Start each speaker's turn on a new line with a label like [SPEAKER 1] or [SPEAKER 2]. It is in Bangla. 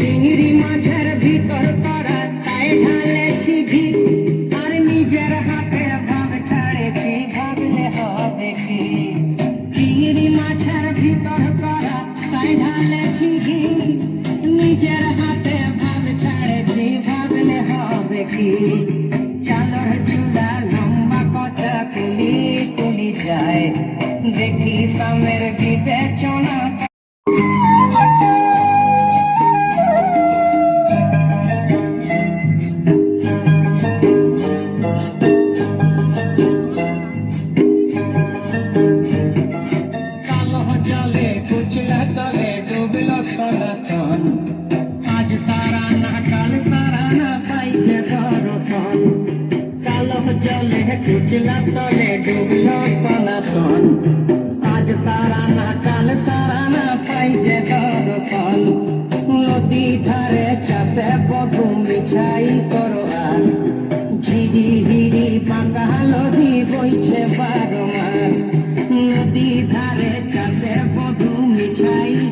[SPEAKER 1] চিংড়ি মাছের ভিতর করা তাই ঢালেছি ঘি, আর নিজের হাতে ভাব ছাড়েছি, ভাবলে হবে কি। চিংড়ি মাছের ভিতর করা তাই ঢালেছি ঘি, নিজের হাতে ভাব ছাড়েছি, ভাবলে হবে কি। চালর চুলা লম্বা কচা কুলি কুলি যায়, দেখি সামের বিবেচনা। জলে কুচলা তলে ডুবল সনাতন, আজ সারা না কাল সারা না পাইছে দর্শন। কালো জলে কুচলা তলে ডুবল সনাতন, আজ সারা না কাল সারা না পাইছে দর্শন। নদী ধারে চাষে বধু বিছাই